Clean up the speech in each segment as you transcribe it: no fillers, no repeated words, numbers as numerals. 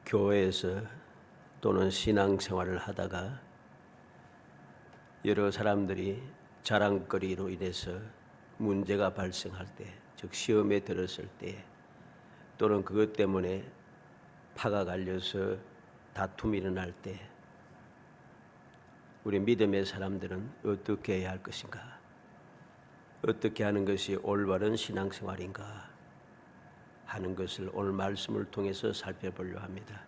교회에서 또는 신앙생활을 하다가 여러 사람들이 자랑거리로 인해서 문제가 발생할 때, 즉 시험에 들었을 때, 또는 그것 때문에 파가 갈려서 다툼이 일어날 때 우리 믿음의 사람들은 어떻게 해야 할 것인가? 어떻게 하는 것이 올바른 신앙생활인가 하는 것을 오늘 말씀을 통해서 살펴보려 합니다.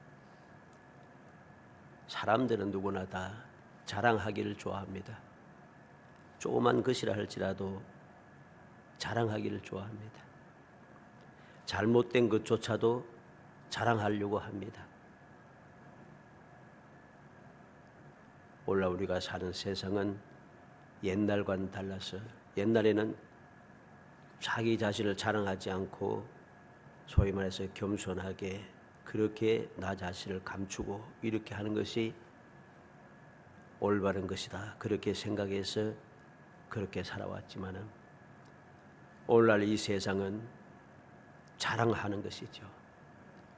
사람들은 누구나 다 자랑하기를 좋아합니다. 조그만 것이라 할지라도 자랑하기를 좋아합니다. 잘못된 것조차도 자랑하려고 합니다. 오늘 우리가 사는 세상은 옛날과는 달라서 옛날에는 자기 자신을 자랑하지 않고 소위 말해서 겸손하게 그렇게 나 자신을 감추고 이렇게 하는 것이 올바른 것이다. 그렇게 생각해서 그렇게 살아왔지만은 오늘날 이 세상은 자랑하는 것이죠.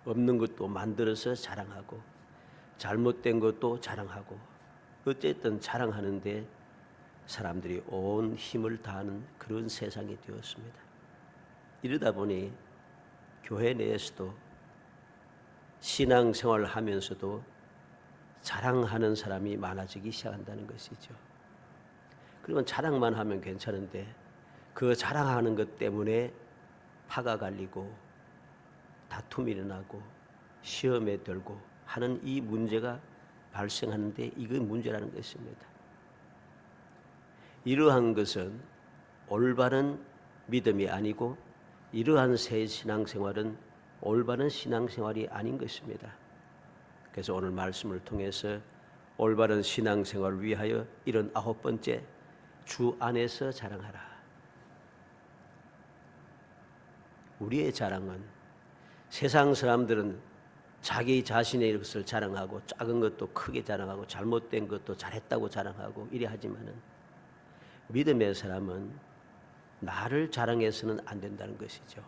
없는 것도 만들어서 자랑하고 잘못된 것도 자랑하고 어쨌든 자랑하는데 사람들이 온 힘을 다하는 그런 세상이 되었습니다. 이러다 보니 교회 내에서도 신앙생활을 하면서도 자랑하는 사람이 많아지기 시작한다는 것이죠. 그러면 자랑만 하면 괜찮은데 그 자랑하는 것 때문에 파가 갈리고 다툼이 일어나고 시험에 들고 하는 이 문제가 발생하는데 이건 문제라는 것입니다. 이러한 것은 올바른 믿음이 아니고 이러한 새 신앙생활은 올바른 신앙생활이 아닌 것입니다. 그래서 오늘 말씀을 통해서 올바른 신앙생활을 위하여 이런 9번째, 주 안에서 자랑하라. 우리의 자랑은 세상 사람들은 자기 자신의 것을 자랑하고 작은 것도 크게 자랑하고 잘못된 것도 잘했다고 자랑하고 이래 하지만은 믿음의 사람은 나를 자랑해서는 안 된다는 것이죠.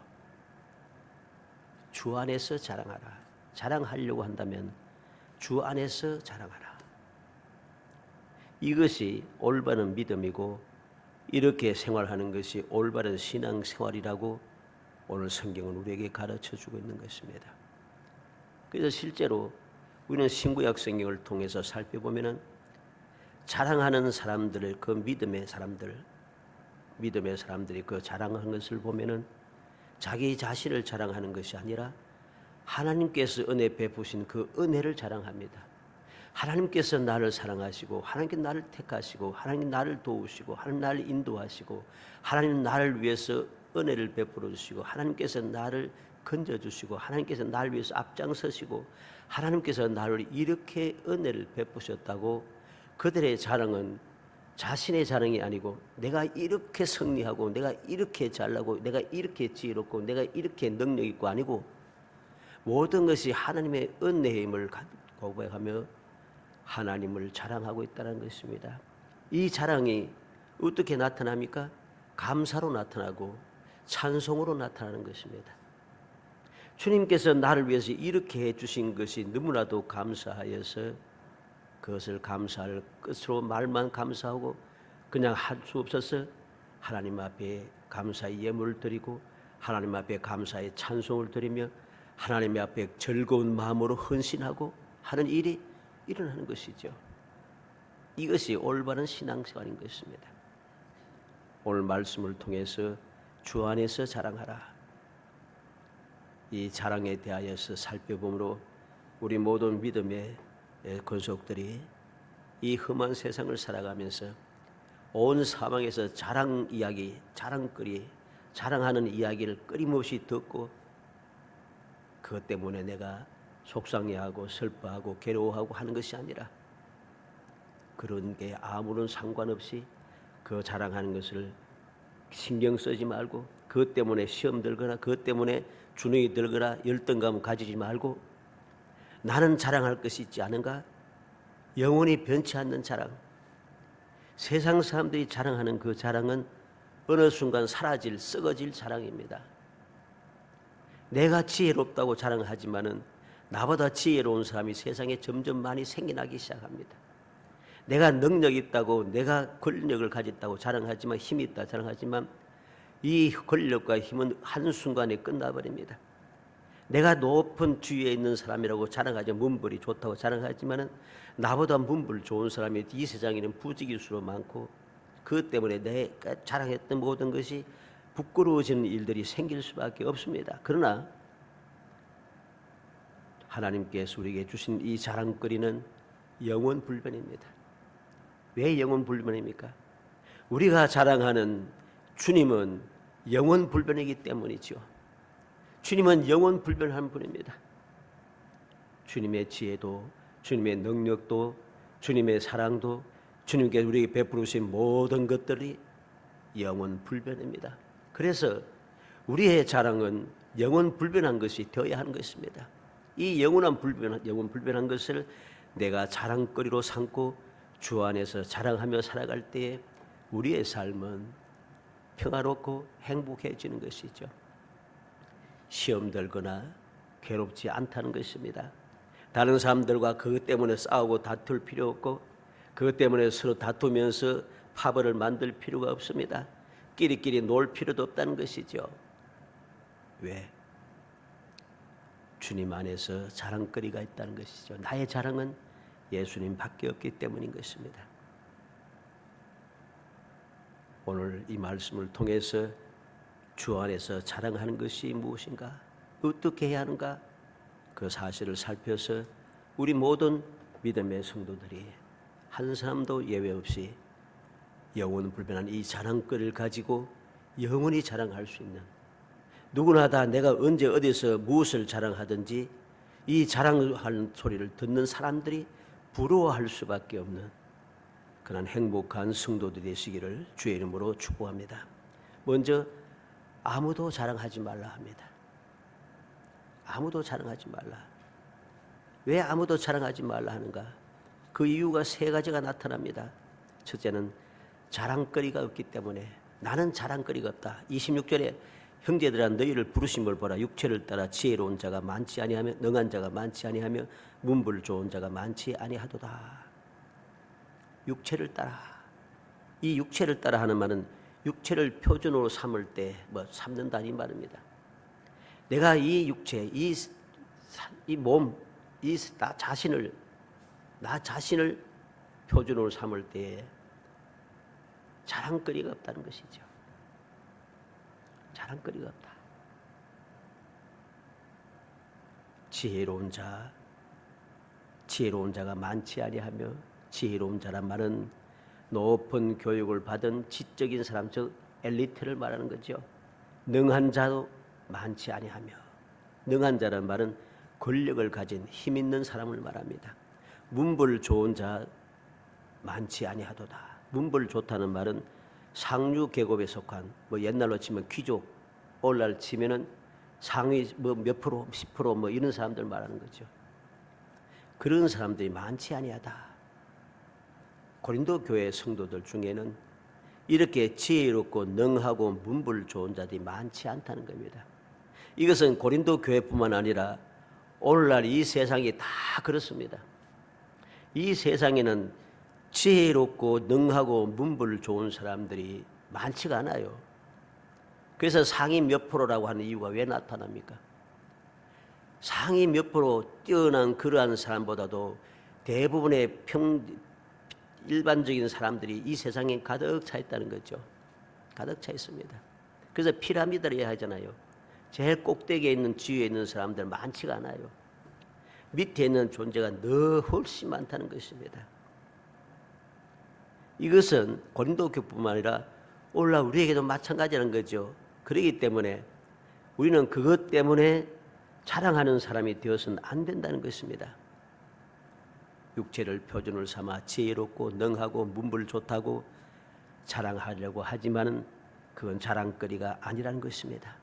주 안에서 자랑하라. 자랑하려고 한다면 주 안에서 자랑하라. 이것이 올바른 믿음이고 이렇게 생활하는 것이 올바른 신앙생활이라고 오늘 성경은 우리에게 가르쳐주고 있는 것입니다. 그래서 실제로 우리는 신구약 성경을 통해서 살펴보면은 자랑하는 사람들을 그 믿음의 사람들이 그 자랑하는 것을 보면은 자기 자신을 자랑하는 것이 아니라 하나님께서 은혜 베푸신 그 은혜를 자랑합니다. 하나님께서 나를 사랑하시고 하나님께 나를 택하시고 하나님 나를 도우시고 하나님 나를 인도하시고 하나님 나를 위해서 은혜를 베풀어 주시고 하나님께서 나를 건져주시고 하나님께서 나를 위해서 앞장서시고 하나님께서 나를 이렇게 은혜를 베푸셨다고 그들의 자랑은 자신의 자랑이 아니고 내가 이렇게 승리하고 내가 이렇게 잘나고 내가 이렇게 지혜롭고 내가 이렇게 능력 있고 아니고 모든 것이 하나님의 은혜의 힘을 고백하며 하나님을 자랑하고 있다는 것입니다. 이 자랑이 어떻게 나타납니까? 감사로 나타나고 찬송으로 나타나는 것입니다. 주님께서 나를 위해서 이렇게 해주신 것이 너무나도 감사하여서 그것을 감사할 끝으로 말만 감사하고 그냥 할 수 없어서 하나님 앞에 감사의 예물을 드리고 하나님 앞에 감사의 찬송을 드리며 하나님 앞에 즐거운 마음으로 헌신하고 하는 일이 일어나는 것이죠. 이것이 올바른 신앙생활인 것입니다. 오늘 말씀을 통해서 주 안에서 자랑하라. 이 자랑에 대하여서 살펴보므로 우리 모든 믿음의 권속들이 이 험한 세상을 살아가면서 온 사방에서 자랑 이야기, 자랑거리, 자랑하는 이야기를 끊임없이 듣고 그것 때문에 내가 속상해하고 슬퍼하고 괴로워하고 하는 것이 아니라 그런 게 아무런 상관없이 그 자랑하는 것을 신경 쓰지 말고 그것 때문에 시험 들거나 그것 때문에 주눅이 들거나 열등감 가지지 말고 나는 자랑할 것이 있지 않은가? 영원히 변치 않는 자랑. 세상 사람들이 자랑하는 그 자랑은 어느 순간 사라질, 썩어질 자랑입니다. 내가 지혜롭다고 자랑하지만은 나보다 지혜로운 사람이 세상에 점점 많이 생겨나기 시작합니다. 내가 능력이 있다고, 내가 권력을 가졌다고 자랑하지만, 힘이 있다 자랑하지만 이 권력과 힘은 한순간에 끝나버립니다. 내가 높은 주위에 있는 사람이라고 자랑하지, 문벌이 좋다고 자랑하지만 나보다 문벌 좋은 사람이 이 세상에는 부지기수로 많고, 그것 때문에 내가 자랑했던 모든 것이 부끄러워지는 일들이 생길 수밖에 없습니다. 그러나 하나님께서 우리에게 주신 이 자랑거리는 영원불변입니다. 왜 영원불변입니까? 우리가 자랑하는 주님은 영원불변이기 때문이죠. 주님은 영원불변한 분입니다. 주님의 지혜도, 주님의 능력도, 주님의 사랑도, 주님께서 우리에게 베푸신 모든 것들이 영원불변입니다. 그래서 우리의 자랑은 영원불변한 것이 되어야 하는 것입니다. 이 영원불변한 것을 내가 자랑거리로 삼고 주 안에서 자랑하며 살아갈 때에 우리의 삶은 평화롭고 행복해지는 것이죠. 시험 들거나 괴롭지 않다는 것입니다. 다른 사람들과 그것 때문에 싸우고 다툴 필요 없고, 그것 때문에 서로 다투면서 파벌을 만들 필요가 없습니다. 끼리끼리 놀 필요도 없다는 것이죠. 왜? 주님 안에서 자랑거리가 있다는 것이죠. 나의 자랑은 예수님밖에 없기 때문인 것입니다. 오늘 이 말씀을 통해서 주 안에서 자랑하는 것이 무엇인가, 어떻게 해야 하는가, 그 사실을 살펴서 우리 모든 믿음의 성도들이 한 사람도 예외 없이 영원불변한 이 자랑거리를 가지고 영원히 자랑할 수 있는, 누구나 다 내가 언제 어디서 무엇을 자랑하든지 이 자랑하는 소리를 듣는 사람들이 부러워할 수밖에 없는 그런 행복한 성도들이 되시기를 주의 이름으로 축복합니다. 먼저 아무도 자랑하지 말라 합니다. 아무도 자랑하지 말라. 왜 아무도 자랑하지 말라 하는가? 그 이유가 세 가지가 나타납니다. 첫째는 자랑거리가 없기 때문에. 나는 자랑거리가 없다. 26절에 형제들아 너희를 부르심을 보라. 육체를 따라 지혜로운 자가 많지 아니하며 능한 자가 많지 아니하며 문불 좋은 자가 많지 아니하도다. 육체를 따라. 이 육체를 따라 하는 말은 육체를 표준으로 삼을 때 삼는다 이 말입니다. 내가 이 육체, 이 몸, 나 자신을 표준으로 삼을 때에 자랑거리가 없다는 것이죠. 자랑거리가 없다. 지혜로운 자가 많지 아니하며, 지혜로운 자란 말은 높은 교육을 받은 지적인 사람, 즉 엘리트를 말하는 거죠. 능한 자도 많지 아니하며, 능한 자란 말은 권력을 가진 힘 있는 사람을 말합니다. 문벌 좋은 자 많지 아니하도다. 문벌 좋다는 말은 상류 계급에 속한, 옛날로 치면 귀족, 오늘날 치면은 상위 몇 프로, 10% 이런 사람들 말하는 거죠. 그런 사람들이 많지 아니하다. 고린도 교회 성도들 중에는 이렇게 지혜롭고 능하고 문벌 좋은 자들이 많지 않다는 겁니다. 이것은 고린도 교회뿐만 아니라 오늘날 이 세상이 다 그렇습니다. 이 세상에는 지혜롭고 능하고 문벌 좋은 사람들이 많지가 않아요. 그래서 상위 몇 프로라고 하는 이유가 왜 나타납니까? 상위 몇 프로 뛰어난 그러한 사람보다도 대부분의 일반적인 사람들이 이 세상에 가득 차 있다는 거죠. 가득 차 있습니다. 그래서 피라미드를 하잖아요. 제일 꼭대기에 있는 지위에 있는 사람들 많지가 않아요. 밑에 있는 존재가 더 훨씬 많다는 것입니다. 이것은 고린도 교회뿐만 아니라 오늘날 우리에게도 마찬가지라는 거죠. 그렇기 때문에 우리는 그것 때문에 자랑하는 사람이 되어서는 안 된다는 것입니다. 육체를 표준을 삼아 지혜롭고 능하고 문벌 좋다고 자랑하려고 하지만은 그건 자랑거리가 아니라는 것입니다.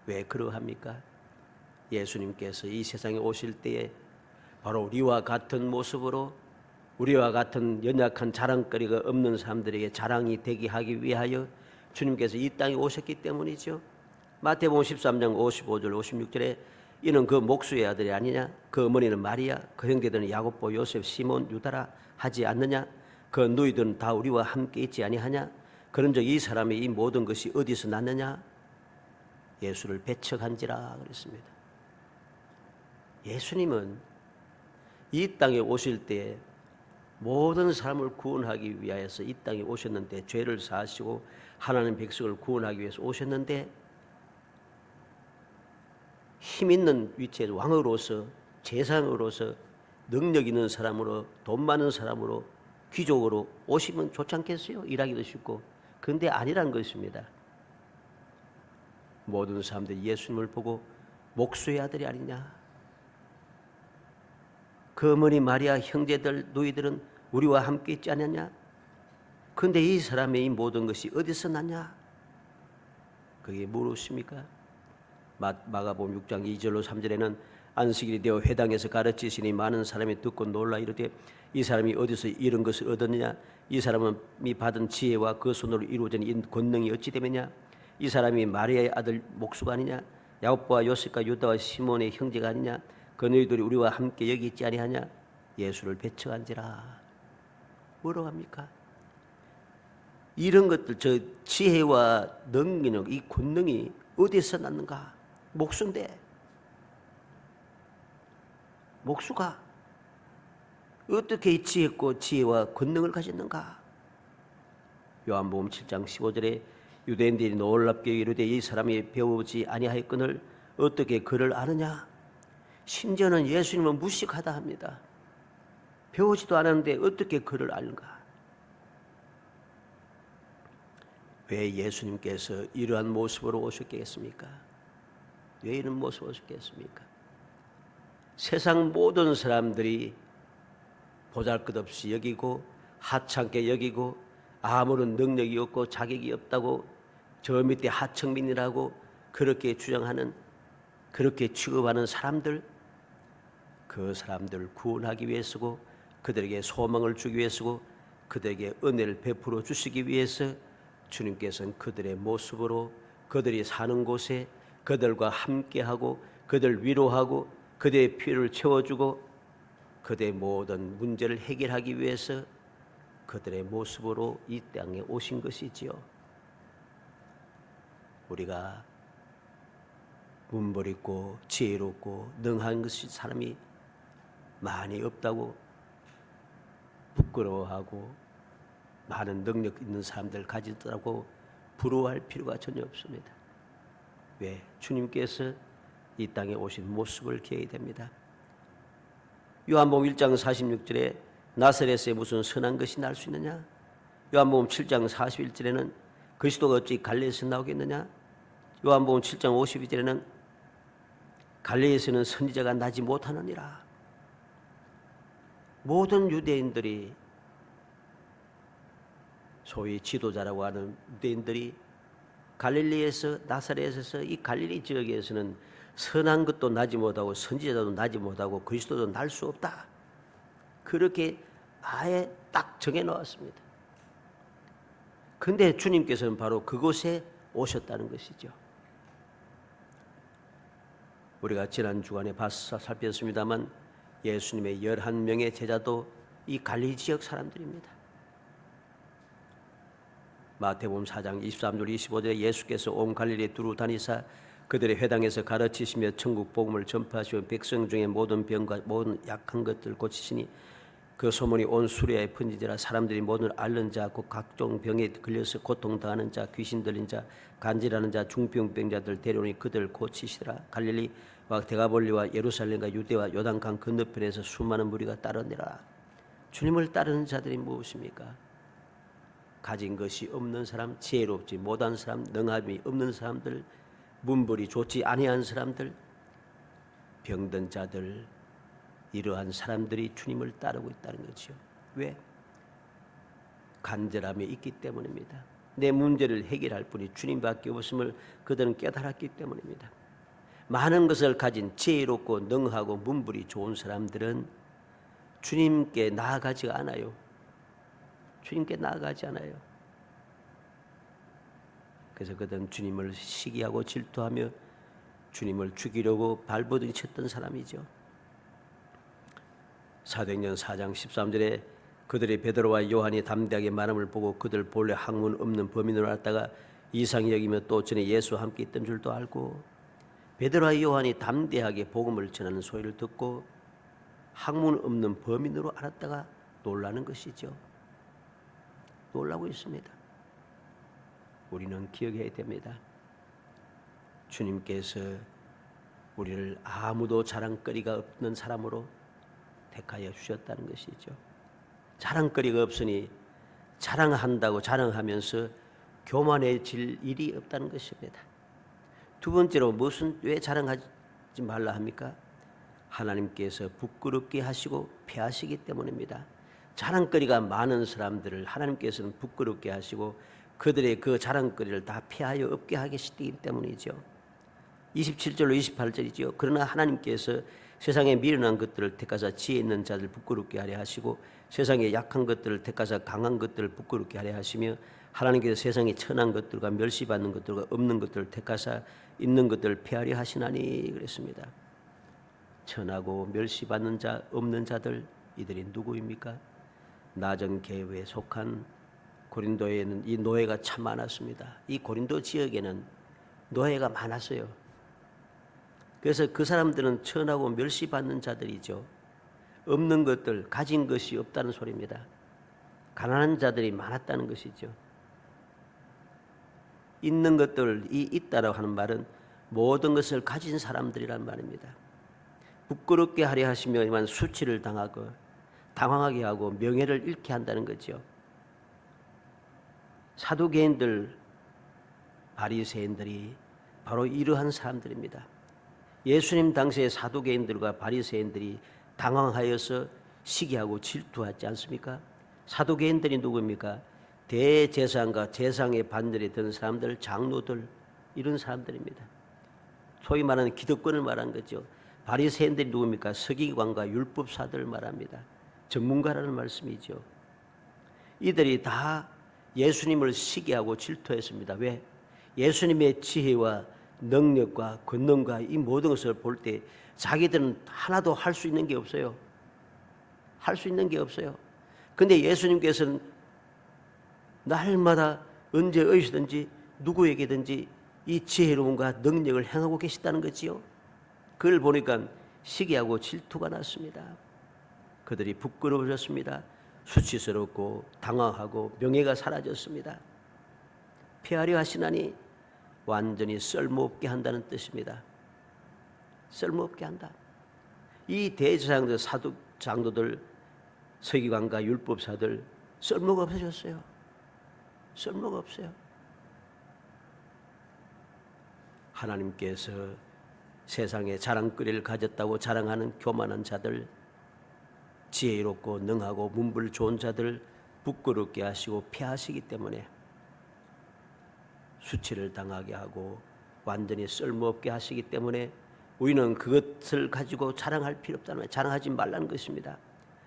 왜 그러합니까? 예수님께서 이 세상에 오실 때에 바로 우리와 같은 모습으로, 우리와 같은 연약한 자랑거리가 없는 사람들에게 자랑이 되게 하기 위하여 주님께서 이 땅에 오셨기 때문이죠. 마태복음 13장 55절 56절에 이는 그 목수의 아들이 아니냐? 그 어머니는 마리아, 그 형제들은 야고보, 요셉, 시몬, 유다라 하지 않느냐? 그 너희들은 다 우리와 함께 있지 아니하냐? 그런즉 이 사람의 이 모든 것이 어디서 났느냐? 예수를 배척한지라 그랬습니다. 예수님은 이 땅에 오실 때 모든 사람을 구원하기 위하여서 이 땅에 오셨는데, 죄를 사하시고 하나님 백성을 구원하기 위해서 오셨는데, 힘 있는 위치에서 왕으로서, 재상으로서, 능력 있는 사람으로, 돈 많은 사람으로, 귀족으로 오시면 좋지 않겠어요? 일하기도 쉽고. 그런데 아니란 것입니다. 모든 사람들이 예수님을 보고 목수의 아들이 아니냐? 그 어머니 마리아, 형제들, 너희들은 우리와 함께 있지 않았냐? 그런데 이 사람의 이 모든 것이 어디서 났냐? 그게 무엇입니까? 마가복음 6장 2절로 3절에는 안식일이 되어 회당에서 가르치시니 많은 사람이 듣고 놀라 이르되 이 사람이 어디서 이런 것을 얻었느냐? 이 사람이 받은 지혜와 그 손으로 이루어진 이 권능이 어찌 되느냐? 이 사람이 마리아의 아들 목수가 아니냐? 야곱과 요셉과 유다와 시몬의 형제가 아니냐? 그 너희들이 우리와 함께 여기 있지 아니하냐? 예수를 배척한지라. 뭐라고 합니까? 이런 것들, 저 지혜와 능력, 이 권능이 어디서 났는가? 목수인데, 목수가 어떻게 이 지혜와 권능을 가졌는가? 요한복음 7장 15절에 유대인들이 놀랍게 이르되 이 사람이 배우지 아니하였거늘 어떻게 그를 아느냐? 심지어는 예수님은 무식하다 합니다. 배우지도 않았는데 어떻게 그를 알는가? 왜 예수님께서 이러한 모습으로 오셨겠습니까? 왜 이런 모습으로 오셨겠습니까? 세상 모든 사람들이 보잘것없이 여기고 하찮게 여기고 아무런 능력이 없고 자격이 없다고 저 밑에 하청민이라고 그렇게 주장하는, 그렇게 취급하는 사람들, 그 사람들을 구원하기 위해서고 그들에게 소망을 주기 위해서고 그들에게 은혜를 베풀어 주시기 위해서 주님께서는 그들의 모습으로 그들이 사는 곳에 그들과 함께하고 그들 위로하고 그들의 필요를 채워주고 그들의 모든 문제를 해결하기 위해서 그들의 모습으로 이 땅에 오신 것이지요. 우리가 문벌있고 지혜롭고 능한 것이 사람이 많이 없다고 부끄러워하고 많은 능력 있는 사람들 가지더라고 부러워할 필요가 전혀 없습니다. 왜? 주님께서 이 땅에 오신 모습을 기해야 됩니다. 요한복음 1장 46절에 나사렛에 무슨 선한 것이 날 수 있느냐? 요한복음 7장 41절에는 그리스도가 어찌 갈릴리에서 나오겠느냐? 요한복음 7장 52절에는 갈릴리에서는 선지자가 나지 못하느니라. 모든 유대인들이, 소위 지도자라고 하는 유대인들이 갈릴리에서, 나사렛에서 이 갈릴리 지역에서는 선한 것도 나지 못하고 선지자도 나지 못하고 그리스도도 날 수 없다. 그렇게 아예 딱 정해 놓았습니다. 그런데 주님께서는 바로 그곳에 오셨다는 것이죠. 우리가 지난 주간에 살폈습니다만 예수님의 11명의 제자도 이 갈릴리 지역 사람들입니다. 마태복음 4장 23절 25절에 예수께서 온 갈릴리에 두루 다니사 그들의 회당에서 가르치시며 천국 복음을 전파하시며 백성 중에 모든 병과 모든 약한 것들을 고치시니 그 소문이 온 수리아에 번지지라. 사람들이 모든 앓는 자 곧 각종 병에 걸려서 고통당하는 자, 귀신 들린 자, 간질하는 자, 중풍병자들 데려오니 그들을 고치시더라. 갈릴리와 데가볼리와 예루살렘과 유대와 요단강 건너편에서 수많은 무리가 따르니라. 주님을 따르는 자들이 무엇입니까? 가진 것이 없는 사람, 지혜롭지 못한 사람, 능함이 없는 사람들, 문벌이 좋지 아니한 사람들, 병든 자들, 이러한 사람들이 주님을 따르고 있다는 거죠. 왜? 간절함이 있기 때문입니다. 내 문제를 해결할 분이 주님밖에 없음을 그들은 깨달았기 때문입니다. 많은 것을 가진 지혜롭고 능하고 문벌이 좋은 사람들은 주님께 나아가지 않아요. 주님께 나아가지 않아요. 그래서 그들은 주님을 시기하고 질투하며 주님을 죽이려고 발버둥 쳤던 사람이죠. 사도행전 4장 13절에 그들이 베드로와 요한이 담대하게 말함을 보고 그들 본래 학문 없는 범인으로 알았다가 이상히 여기며 또 전에 예수와 함께 있던 줄도 알고, 베드로와 요한이 담대하게 복음을 전하는 소리를 듣고 학문 없는 범인으로 알았다가 놀라는 것이죠. 놀라고 있습니다. 우리는 기억해야 됩니다. 주님께서 우리를 아무도 자랑거리가 없는 사람으로 택하여 주셨다는 것이죠. 자랑거리가 없으니 자랑한다고 자랑하면서 교만해질 일이 없다는 것입니다. 두 번째로 왜 자랑하지 말라 합니까? 하나님께서 부끄럽게 하시고 폐하시기 때문입니다. 자랑거리가 많은 사람들을 하나님께서는 부끄럽게 하시고 그들의 그 자랑거리를 다 폐하여 없게 하시기 때문이죠. 27절로 28절이죠. 그러나 하나님께서 세상에 미련한 것들을 택하사 지혜 있는 자들 부끄럽게 하려 하시고 세상에 약한 것들을 택하사 강한 것들을 부끄럽게 하려 하시며 하나님께서 세상에 천한 것들과 멸시받는 것들과 없는 것들을 택하사 있는 것들을 폐하려 하시나니 그랬습니다. 천하고 멸시받는 자 없는 자들, 이들이 누구입니까? 나전 계회에 속한 고린도에는 이 노예가 참 많았습니다. 이 고린도 지역에는 노예가 많았어요. 그래서 그 사람들은 천하고 멸시받는 자들이죠. 없는 것들, 가진 것이 없다는 소리입니다. 가난한 자들이 많았다는 것이죠. 있는 것들이 있다라고 하는 말은 모든 것을 가진 사람들이란 말입니다. 부끄럽게 하려 하시면 수치를 당하고 당황하게 하고 명예를 잃게 한다는 거죠. 사두개인들, 바리새인들이 바로 이러한 사람들입니다. 예수님 당시의 사두개인들과 바리새인들이 당황하여서 시기하고 질투하지 않습니까? 사두개인들이 누구입니까? 대제사장과 제사장의 반열에 든 사람들, 장로들, 이런 사람들입니다. 소위 말하는 기득권을 말한 거죠. 바리새인들이 누구입니까? 서기관과 율법사들을 말합니다. 전문가라는 말씀이죠. 이들이 다 예수님을 시기하고 질투했습니다. 왜? 예수님의 지혜와 능력과 권능과 이 모든 것을 볼 때 자기들은 하나도 할 수 있는 게 없어요. 할 수 있는 게 없어요. 근데 예수님께서는 날마다 언제 어디서든지 누구에게든지 이 지혜로움과 능력을 행하고 계시다는 거지요. 그걸 보니까 시기하고 질투가 났습니다. 그들이 부끄러워졌습니다. 수치스럽고 당황하고 명예가 사라졌습니다. 폐하려 하시나니 완전히 쓸모없게 한다는 뜻입니다. 쓸모없게 한다. 이 대제사장들, 사두 장로들, 서기관과 율법사들 쓸모가 없어졌어요. 쓸모가 없어요. 하나님께서 세상에 자랑거리를 가졌다고 자랑하는 교만한 자들, 지혜롭고 능하고 문불 좋은 자들 부끄럽게 하시고 폐하시기 때문에 수치를 당하게 하고 완전히 쓸모없게 하시기 때문에 우리는 그것을 가지고 자랑할 필요 없다는 거예요. 자랑하지 말라는 것입니다.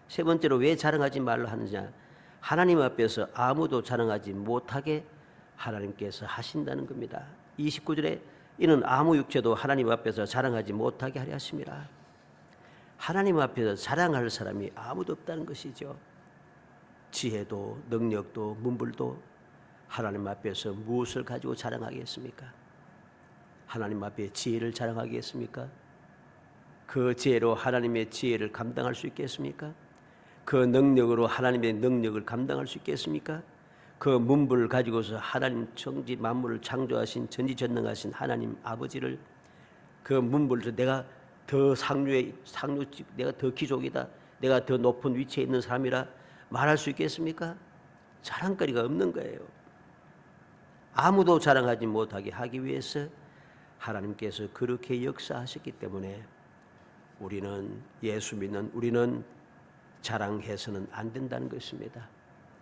세 번째로 왜 자랑하지 말라 하느냐? 하나님 앞에서 아무도 자랑하지 못하게 하나님께서 하신다는 겁니다. 29절에 이는 아무 육체도 하나님 앞에서 자랑하지 못하게 하려 하심이라. 하나님 앞에서 자랑할 사람이 아무도 없다는 것이죠. 지혜도 능력도 문불도 하나님 앞에서 무엇을 가지고 자랑하겠습니까? 하나님 앞에 지혜를 자랑하겠습니까? 그 지혜로 하나님의 지혜를 감당할 수 있겠습니까? 그 능력으로 하나님의 능력을 감당할 수 있겠습니까? 그 문불을 가지고서 하나님 천지 만물을 창조하신 전지전능하신 하나님 아버지를 그 문불에서 내가 더 내가 더 귀족이다, 내가 더 높은 위치에 있는 사람이라 말할 수 있겠습니까? 자랑거리가 없는 거예요. 아무도 자랑하지 못하게 하기 위해서 하나님께서 그렇게 역사하셨기 때문에 우리는 예수 믿는 우리는 자랑해서는 안 된다는 것입니다.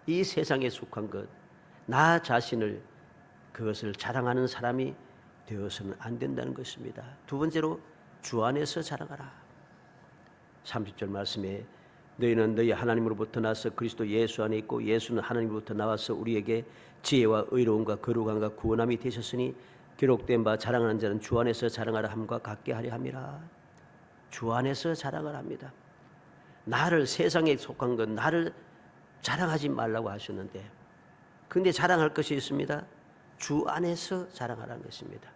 이 세상에 속한 것, 나 자신을 그것을 자랑하는 사람이 되어서는 안 된다는 것입니다. 두 번째로 주 안에서 자랑하라. 30절 말씀에 너희는 너희 하나님으로부터 나서 그리스도 예수 안에 있고 예수는 하나님으로부터 나와서 우리에게 지혜와 의로움과 거룩함과 구원함이 되셨으니 기록된 바 자랑하는 자는 주 안에서 자랑하라 함과 같게 하려 함이라. 주 안에서 자랑을 합니다. 나를 세상에 속한 것 나를 자랑하지 말라고 하셨는데, 근데 자랑할 것이 있습니다. 주 안에서 자랑하라는 것입니다.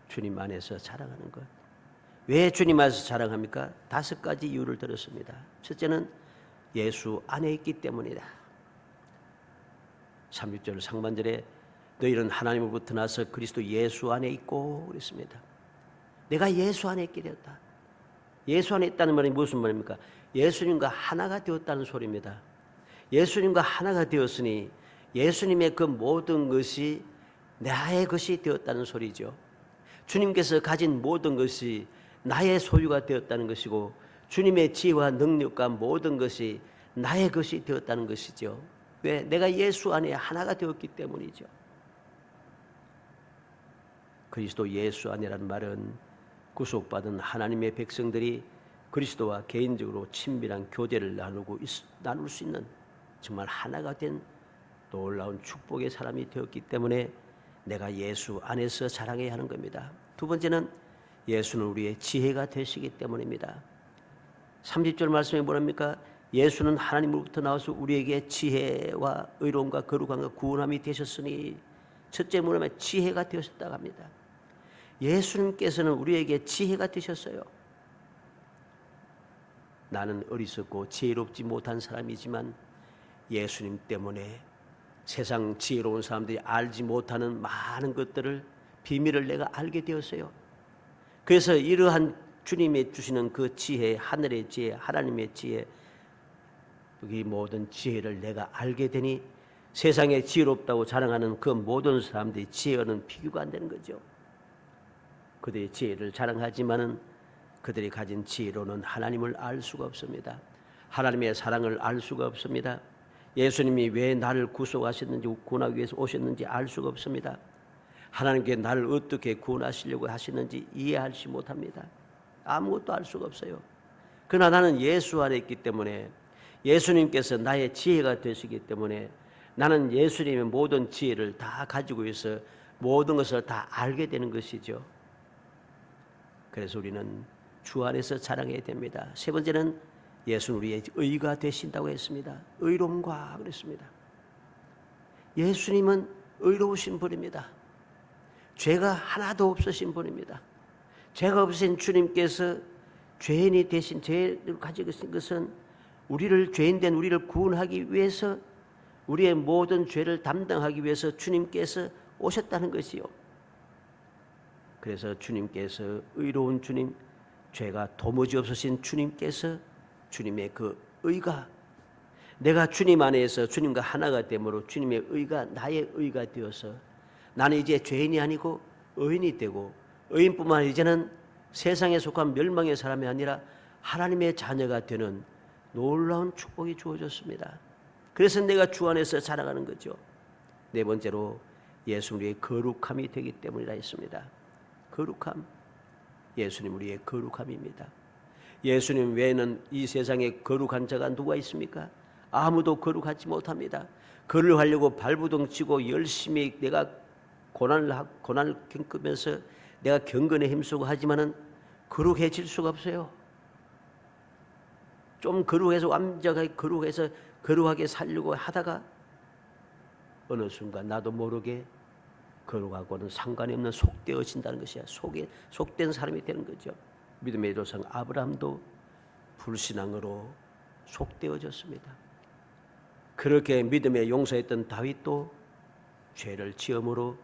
주님 안에서 자랑하는 것. 왜 주님 안에서 자랑합니까? 5가지 이유를 들었습니다. 첫째는 예수 안에 있기 때문이다. 36절 상반절에 너희는 하나님으로부터 나서 그리스도 예수 안에 있고 그랬습니다. 내가 예수 안에 있게 되었다. 예수 안에 있다는 말이 무슨 말입니까? 예수님과 하나가 되었다는 소리입니다. 예수님과 하나가 되었으니 예수님의 그 모든 것이 나의 것이 되었다는 소리죠. 주님께서 가진 모든 것이 나의 소유가 되었다는 것이고, 주님의 지혜와 능력과 모든 것이 나의 것이 되었다는 것이죠. 왜? 내가 예수 안에 하나가 되었기 때문이죠. 그리스도 예수 안이라는 말은 구속받은 하나님의 백성들이 그리스도와 개인적으로 친밀한 교제를 나눌 수 있는 정말 하나가 된 놀라운 축복의 사람이 되었기 때문에 내가 예수 안에서 자랑해야 하는 겁니다. 두 번째는 예수는 우리의 지혜가 되시기 때문입니다. 30절 말씀에 뭐랍니까? 예수는 하나님으로부터 나와서 우리에게 지혜와 의로움과 거룩함과 구원함이 되셨으니, 첫째 뭐냐면 지혜가 되셨다고 합니다. 예수님께서는 우리에게 지혜가 되셨어요. 나는 어리석고 지혜롭지 못한 사람이지만 예수님 때문에 세상 지혜로운 사람들이 알지 못하는 많은 것들을, 비밀을 내가 알게 되었어요. 그래서 이러한 주님이 주시는 그 지혜, 하늘의 지혜, 하나님의 지혜, 이 모든 지혜를 내가 알게 되니 세상에 지혜롭다고 자랑하는 그 모든 사람들의 지혜는 비교가 안 되는 거죠. 그들의 지혜를 자랑하지만은 그들이 가진 지혜로는 하나님을 알 수가 없습니다. 하나님의 사랑을 알 수가 없습니다. 예수님이 왜 나를 구속하셨는지, 구원하기 위해서 오셨는지 알 수가 없습니다. 하나님께 나를 어떻게 구원하시려고 하시는지 이해하지 못합니다. 아무것도 알 수가 없어요. 그러나 나는 예수 안에 있기 때문에, 예수님께서 나의 지혜가 되시기 때문에 나는 예수님의 모든 지혜를 다 가지고 있어 모든 것을 다 알게 되는 것이죠. 그래서 우리는 주 안에서 자랑해야 됩니다. 세 번째는 예수는 우리의 의가 되신다고 했습니다. 의로움과 그랬습니다. 예수님은 의로우신 분입니다. 죄가 하나도 없으신 분입니다. 죄가 없으신 주님께서 죄인이 되신, 죄를 가지고 계신 것은 죄인된 우리를 구원하기 위해서, 우리의 모든 죄를 담당하기 위해서 주님께서 오셨다는 것이요. 그래서 주님께서 의로운 주님, 죄가 도무지 없으신 주님께서, 주님의 그 의가, 내가 주님 안에서 주님과 하나가 되므로 주님의 의가 나의 의가 되어서 나는 이제 죄인이 아니고 의인이 되고, 의인뿐만 아니라 이제는 세상에 속한 멸망의 사람이 아니라 하나님의 자녀가 되는 놀라운 축복이 주어졌습니다. 그래서 내가 주 안에서 자라가는 거죠. 네 번째로 예수 우리의 거룩함이 되기 때문이라 했습니다. 거룩함, 예수님 우리의 거룩함입니다. 예수님 외에는 이 세상에 거룩한 자가 누가 있습니까? 아무도 거룩하지 못합니다. 거룩하려고 발부둥 치고 열심히 내가 고난을 겪으면서 내가 경건에 힘쓰고 하지만은 거룩해질 수가 없어요. 좀 거룩해서 완전하게 거룩해서 거룩하게 살려고 하다가 어느 순간 나도 모르게 거룩하고는 상관이 없는 속되어진다는 것이야. 속된 사람이 되는 거죠. 믿음의 조상 아브라함도 불신앙으로 속되어졌습니다. 그렇게 믿음에 용서했던 다윗도 죄를 지음으로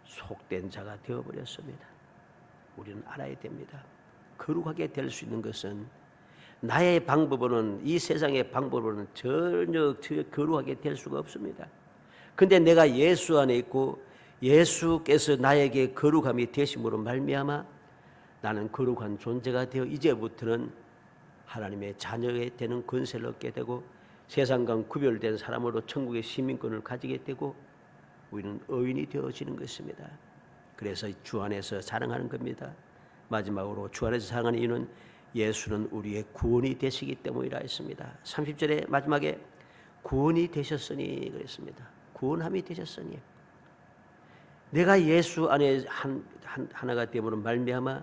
속된 자가 되어버렸습니다. 우리는 알아야 됩니다. 거룩하게 될 수 있는 것은 나의 방법으로는, 이 세상의 방법으로는 전혀 거룩하게 될 수가 없습니다. 근데 내가 예수 안에 있고 예수께서 나에게 거룩함이 되심으로 말미암아 나는 거룩한 존재가 되어 이제부터는 하나님의 자녀가 되는 권세를 얻게 되고 세상과 구별된 사람으로 천국의 시민권을 가지게 되고 우리는 의인이 되어지는 것입니다. 그래서 주 안에서 자랑하는 겁니다. 마지막으로 주 안에서 자랑하는 이유는 예수는 우리의 구원이 되시기 때문이라 했습니다. 30절의 마지막에 구원이 되셨으니 그랬습니다. 구원함이 되셨으니, 내가 예수 안에 하나가 됨으로 말미암아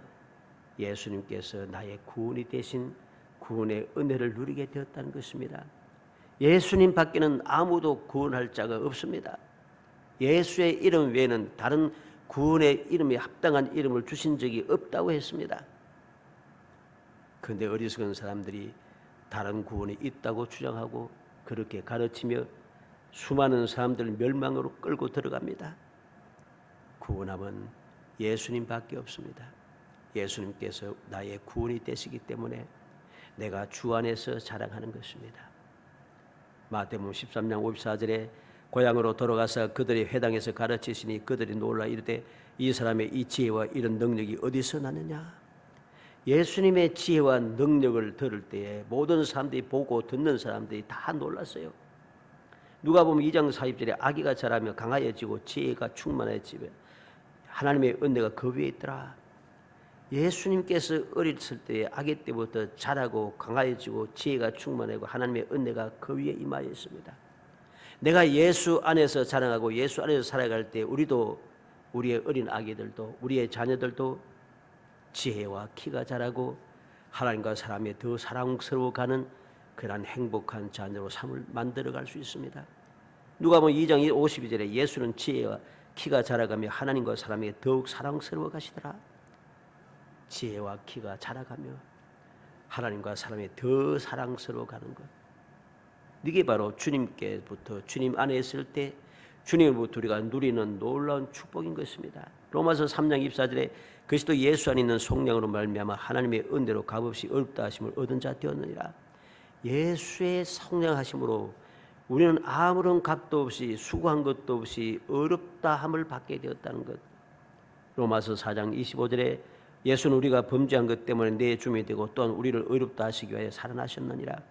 예수님께서 나의 구원이 되신 구원의 은혜를 누리게 되었다는 것입니다. 예수님 밖에는 아무도 구원할 자가 없습니다. 예수의 이름 외에는 다른 구원의 이름에 합당한 이름을 주신 적이 없다고 했습니다. 그런데 어리석은 사람들이 다른 구원이 있다고 주장하고 그렇게 가르치며 수많은 사람들을 멸망으로 끌고 들어갑니다. 구원함은 예수님밖에 없습니다. 예수님께서 나의 구원이 되시기 때문에 내가 주 안에서 자랑하는 것입니다. 마태복음 13장 54절에 고향으로 돌아가서 그들의 회당에서 가르치시니 그들이 놀라 이르되 이 사람의 이 지혜와 이런 능력이 어디서 났느냐. 예수님의 지혜와 능력을 들을 때에 모든 사람들이 보고 듣는 사람들이 다 놀랐어요. 누가복음 2장 40절에 아기가 자라며 강하여지고 지혜가 충만해지며 하나님의 은혜가 그 위에 있더라. 예수님께서 어렸을 때에 아기 때부터 자라고 강하여지고 지혜가 충만하고 하나님의 은혜가 그 위에 임하여 있습니다. 내가 예수 안에서 자랑하고 예수 안에서 살아갈 때 우리도 우리의 어린 아기들도 우리의 자녀들도 지혜와 키가 자라고 하나님과 사람이 더 사랑스러워가는 그런 행복한 자녀로 삶을 만들어갈 수 있습니다. 누가복음 2장 52절에 예수는 지혜와 키가 자라가며 하나님과 사람에게 더욱 사랑스러워 가시더라. 지혜와 키가 자라가며 하나님과 사람이 더 사랑스러워 가는 것, 이게 바로 주님께부터 주님 안에 있을 때 주님으로부터 우리가 누리는 놀라운 축복인 것입니다. 로마서 3장 24절에 그리스도 예수 안에 있는 속량으로 말미암아 하나님의 은혜로 값없이 어렵다 하심을 얻은 자 되었느니라. 예수의 속량하심으로 우리는 아무런 값도 없이 수고한 것도 없이 어렵다 함을 받게 되었다는 것. 로마서 4장 25절에 예수는 우리가 범죄한 것 때문에 내 주님이 되고 또한 우리를 의롭다 하시기 위하여 살아나셨느니라.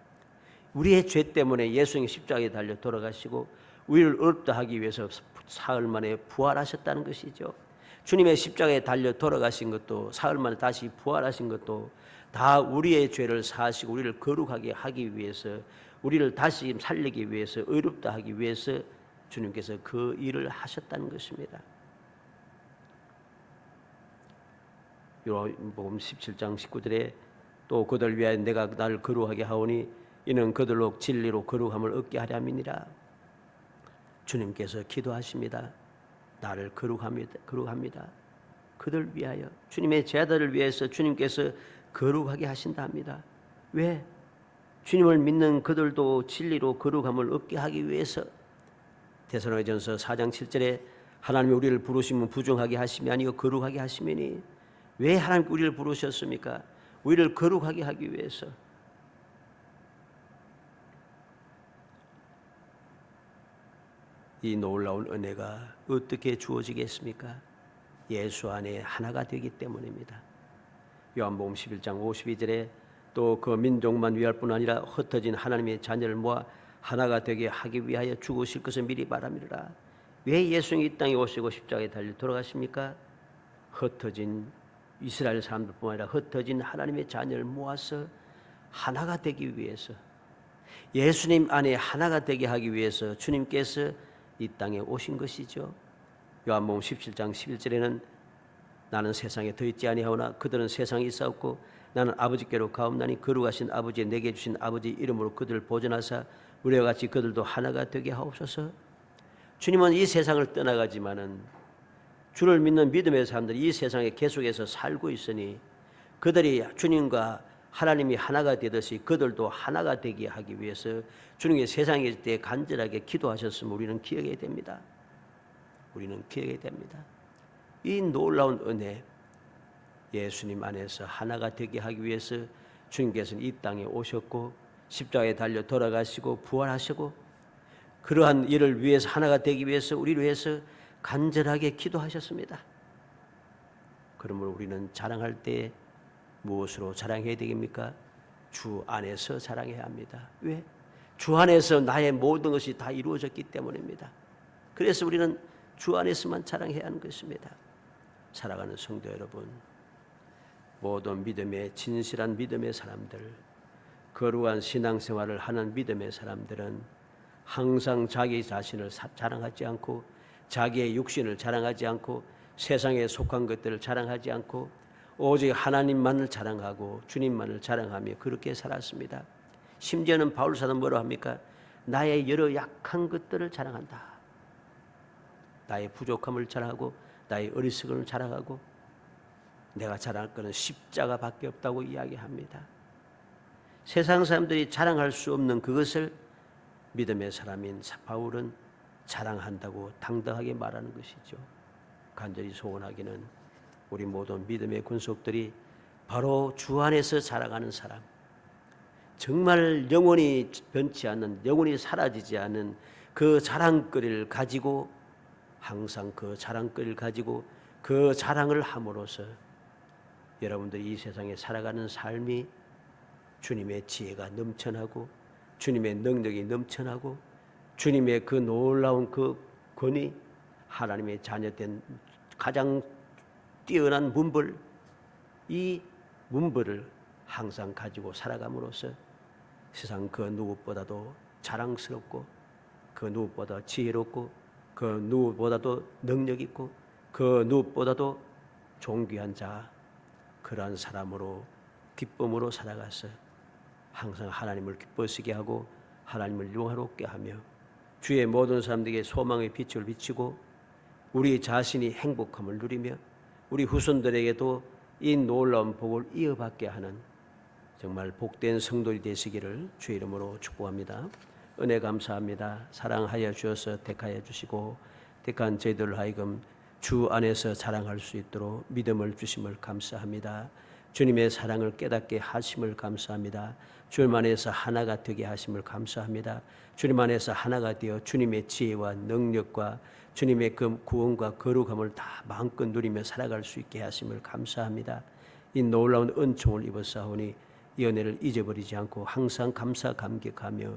우리의 죄 때문에 예수님이 십자가에 달려 돌아가시고 우리를 의롭다 하기 위해서 사흘 만에 부활하셨다는 것이죠. 주님의 십자가에 달려 돌아가신 것도 사흘 만에 다시 부활하신 것도 다 우리의 죄를 사하시고 우리를 거룩하게 하기 위해서, 우리를 다시 살리기 위해서, 의롭다 하기 위해서 주님께서 그 일을 하셨다는 것입니다. 요한복음 17장 19절에 또 그들 위하여 내가 나를 거룩하게 하오니 이는 그들로 진리로 거룩함을 얻게 하려 함이니라. 주님께서 기도하십니다. 나를 거룩합니다. 그들 위하여, 주님의 제자들을 위해서 주님께서 거룩하게 하신다 합니다. 왜? 주님을 믿는 그들도 진리로 거룩함을 얻게 하기 위해서. 데살로니가전서 4장 7절에 하나님이 우리를 부르시면 부정하게 하심이 아니고 거룩하게 하시매니, 왜 하나님께 우리를 부르셨습니까? 우리를 거룩하게 하기 위해서. 이 놀라운 은혜가 어떻게 주어지겠습니까? 예수 안에 하나가 되기 때문입니다. 요한복음 11장 52절에 또 그 민족만 위할 뿐 아니라 흩어진 하나님의 자녀를 모아 하나가 되게 하기 위하여 죽으실 것을 미리 바라미라. 왜 예수님이 이 땅에 오시고 십자가에 달려 돌아가십니까? 흩어진 이스라엘 사람들뿐만 아니라 흩어진 하나님의 자녀를 모아서 하나가 되기 위해서, 예수님 안에 하나가 되게 하기 위해서 주님께서 이 땅에 오신 것이죠. 요한복음 17장 11절에는 나는 세상에 더 있지 아니하오나 그들은 세상에 있사옵고 나는 아버지께로 가옵나니 거룩하신 아버지 내게 주신 아버지 이름으로 그들을 보존하사 우리와 같이 그들도 하나가 되게 하옵소서. 주님은 이 세상을 떠나가지만은 주를 믿는 믿음의 사람들이 이 세상에 계속해서 살고 있으니 그들이 주님과 하나님이 하나가 되듯이 그들도 하나가 되게 하기 위해서 주님의 세상에 있을 때 간절하게 기도하셨음을 우리는 기억해야 됩니다. 우리는 기억해야 됩니다. 이 놀라운 은혜, 예수님 안에서 하나가 되게 하기 위해서 주님께서는 이 땅에 오셨고 십자가에 달려 돌아가시고 부활하시고 그러한 일을 위해서, 하나가 되기 위해서 우리를 위해서 간절하게 기도하셨습니다. 그러므로 우리는 자랑할 때 무엇으로 자랑해야 되겠습니까? 주 안에서 자랑해야 합니다. 왜? 주 안에서 나의 모든 것이 다 이루어졌기 때문입니다. 그래서 우리는 주 안에서만 자랑해야 하는 것입니다. 살아가는 성도 여러분, 모든 믿음의 진실한 믿음의 사람들, 거룩한 신앙생활을 하는 믿음의 사람들은 항상 자기 자신을 자랑하지 않고 자기의 육신을 자랑하지 않고 세상에 속한 것들을 자랑하지 않고 오직 하나님만을 자랑하고 주님만을 자랑하며 그렇게 살았습니다. 심지어는 바울 사도는 뭐라 합니까? 나의 여러 약한 것들을 자랑한다. 나의 부족함을 자랑하고 나의 어리석음을 자랑하고 내가 자랑할 것은 십자가밖에 없다고 이야기합니다. 세상 사람들이 자랑할 수 없는 그것을 믿음의 사람인 바울은 자랑한다고 당당하게 말하는 것이죠. 간절히 소원하기는 우리 모든 믿음의 군속들이 바로 주 안에서 자랑하는 사람, 정말 영원히 변치 않는, 영원히 사라지지 않는 그 자랑거리를 가지고 항상 그 자랑거리를 가지고 그 자랑을 함으로써 여러분들이 이 세상에 살아가는 삶이 주님의 지혜가 넘쳐나고 주님의 능력이 넘쳐나고 주님의 그 놀라운 그 권위, 하나님의 자녀된 가장 뛰어난 문벌, 이 문벌을 항상 가지고 살아감으로써 세상 그 누구보다도 자랑스럽고 그 누구보다 지혜롭고 그 누구보다도 능력 있고 그 누구보다도 존귀한 자, 그러한 사람으로 기쁨으로 살아가서 항상 하나님을 기쁘시게 하고 하나님을 영화롭게 하며 주의 모든 사람들에게 소망의 빛을 비치고 우리 자신이 행복함을 누리며 우리 후손들에게도 이 놀라운 복을 이어받게 하는 정말 복된 성도이 되시기를 주의 이름으로 축복합니다. 은혜 감사합니다. 사랑하여 주셔서 택하여 주시고 택한 저희들 하여금 주 안에서 자랑할 수 있도록 믿음을 주심을 감사합니다. 주님의 사랑을 깨닫게 하심을 감사합니다. 주님 안에서 하나가 되게 하심을 감사합니다. 주님 안에서 하나가 되어 주님의 지혜와 능력과 주님의 그 구원과 거룩함을 다 마음껏 누리며 살아갈 수 있게 하심을 감사합니다. 이 놀라운 은총을 입었사오니 이 은혜를 잊어버리지 않고 항상 감사 감격하며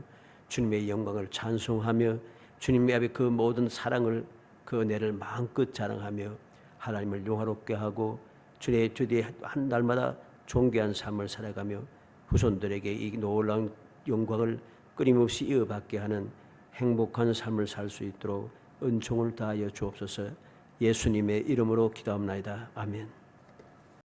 주님의 영광을 찬송하며 주님의 앞에 그 모든 사랑을 그 은혜를 마음껏 자랑하며 하나님을 영화롭게 하고 주의 주뒤에 한 날마다 존귀한 삶을 살아가며 후손들에게 이 놀라운 영광을 끊임없이 이어받게 하는 행복한 삶을 살 수 있도록 은총을 다하여 주옵소서. 예수님의 이름으로 기도합나이다. 아멘.